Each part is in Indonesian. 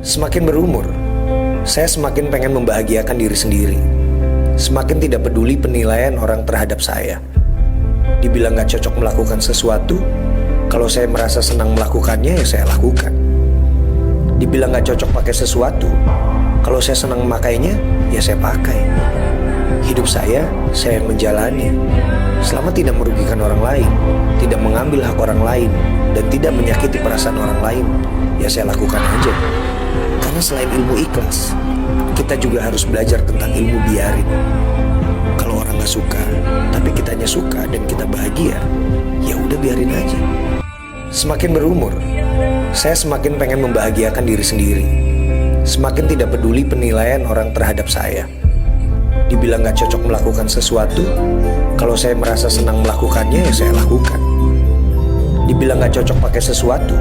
Semakin berumur, saya semakin pengen membahagiakan diri sendiri. Semakin tidak peduli penilaian orang terhadap saya. Dibilang gak cocok melakukan sesuatu, kalau saya merasa senang melakukannya ya saya lakukan. Dibilang gak cocok pakai sesuatu, kalau saya senang memakainya ya saya pakai. Hidup saya menjalani. Selama tidak merugikan orang lain, tidak mengambil hak orang lain, dan tidak menyakiti perasaan orang lain, ya saya lakukan aja. Karena selain ilmu ikhlas, kita juga harus belajar tentang ilmu biarin. Kalau orang gak suka, tapi kitanya suka dan kita bahagia, ya udah biarin aja. Semakin berumur, saya semakin pengen membahagiakan diri sendiri. Semakin tidak peduli penilaian orang terhadap saya. Dibilang gak cocok melakukan sesuatu, kalau saya merasa senang melakukannya ya saya lakukan. Dibilang gak cocok pakai sesuatu,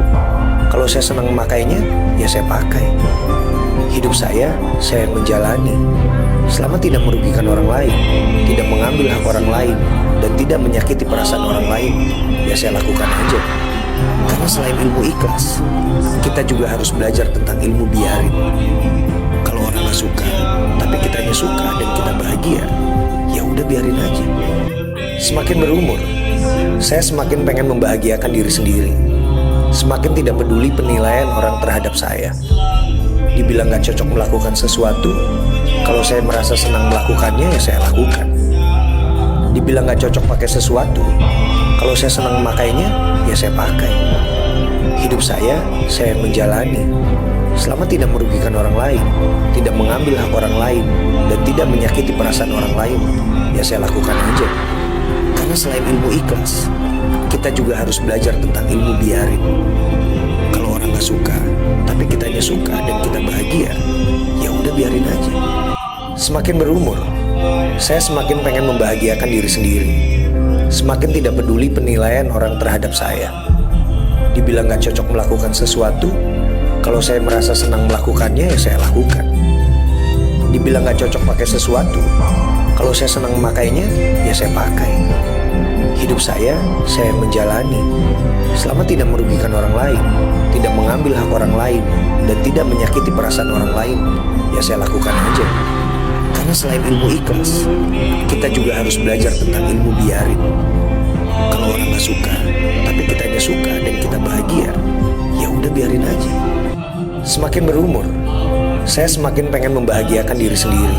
kalau saya senang memakainya ya saya pakai. Hidup saya menjalani. Selama tidak merugikan orang lain, tidak mengambil hak orang lain, dan tidak menyakiti perasaan orang lain, ya saya lakukan aja. Karena selain ilmu ikhlas, kita juga harus belajar tentang ilmu biarin. Kalau orang gak suka, tapi kitanya suka dan kita bahagia, ya udah biarin aja. Semakin berumur, saya semakin pengen membahagiakan diri sendiri. Semakin tidak peduli penilaian orang terhadap saya. Dibilang gak cocok melakukan sesuatu, kalau saya merasa senang melakukannya ya saya lakukan. Dibilang gak cocok pakai sesuatu, kalau saya senang memakainya ya saya pakai. Hidup saya menjalani. Selama tidak merugikan orang lain, tidak mengambil hak orang lain, dan tidak menyakiti perasaan orang lain, ya saya lakukan aja. Karena selain ilmu ikhlas, kita juga harus belajar tentang ilmu biarin. Kalau orang gak suka, tapi kitanya suka dan kita bahagia, ya udah biarin aja. Semakin berumur, saya semakin pengen membahagiakan diri sendiri. Semakin tidak peduli penilaian orang terhadap saya. Dibilang gak cocok melakukan sesuatu, kalau saya merasa senang melakukannya ya saya lakukan. Dibilang gak cocok pakai sesuatu, kalau saya senang memakainya ya saya pakai. Hidup saya menjalani. Selama tidak merugikan orang lain, tidak mengambil hak orang lain, dan tidak menyakiti perasaan orang lain, ya saya lakukan aja. Karena selain ilmu ikhlas, kita juga harus belajar tentang ilmu biarin. Kalau orang gak suka, tapi kitanya suka dan kita bahagia, ya udah biarin aja. Semakin berumur, saya semakin pengen membahagiakan diri sendiri.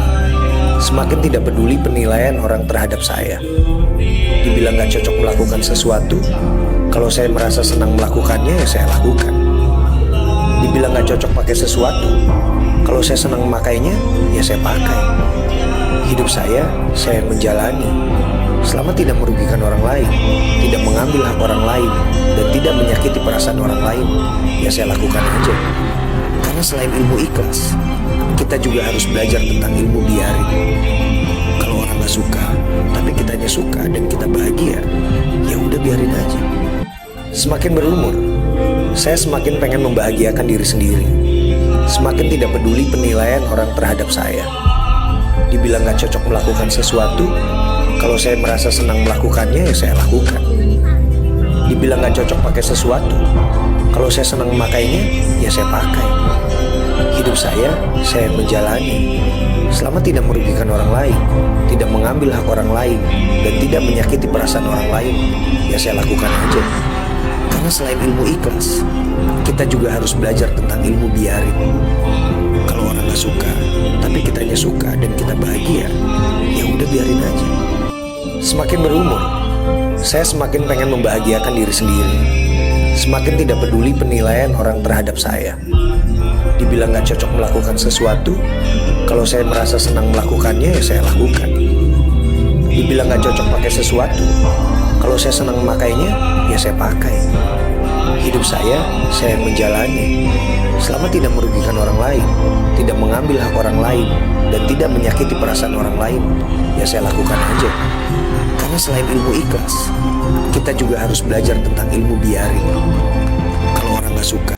Semakin tidak peduli penilaian orang terhadap saya. Dibilang gak cocok melakukan sesuatu, kalau saya merasa senang melakukannya ya saya lakukan. Dibilang gak cocok pakai sesuatu, kalau saya senang memakainya ya saya pakai. Hidup saya menjalani. Selama tidak merugikan orang lain, tidak mengambil hak orang lain, dan tidak menyakiti perasaan orang lain, ya saya lakukan aja. Karena selain ilmu ikhlas, kita juga harus belajar tentang ilmu biarin. Kalau orang gak suka, tapi kitanya suka dan kita bahagia, ya udah biarin aja. Semakin berumur, saya semakin pengen membahagiakan diri sendiri. Semakin tidak peduli penilaian orang terhadap saya. Dibilang gak cocok melakukan sesuatu, kalau saya merasa senang melakukannya ya saya lakukan. Dibilang gak cocok pakai sesuatu, kalau saya senang memakainya ya saya pakai. Hidup saya menjalani. Selama tidak merugikan orang lain, tidak mengambil hak orang lain, dan tidak menyakiti perasaan orang lain, ya saya lakukan aja. Karena selain ilmu ikhlas, kita juga harus belajar tentang ilmu biarin. Kalau orang gak suka, tapi kitanya suka dan kita bahagia, ya udah biarin aja. Semakin berumur, saya semakin pengen membahagiakan diri sendiri. Semakin tidak peduli penilaian orang terhadap saya. Dibilang gak cocok melakukan sesuatu, kalau saya merasa senang melakukannya ya saya lakukan. Dibilang gak cocok pakai sesuatu, kalau saya senang memakainya ya saya pakai. Hidup saya menjalani. Selama tidak merugikan orang lain, tidak mengambil hak orang lain, dan tidak menyakiti perasaan orang lain, ya saya lakukan aja. Karena selain ilmu ikhlas, kita juga harus belajar tentang ilmu biarin. Kalau orang gak suka,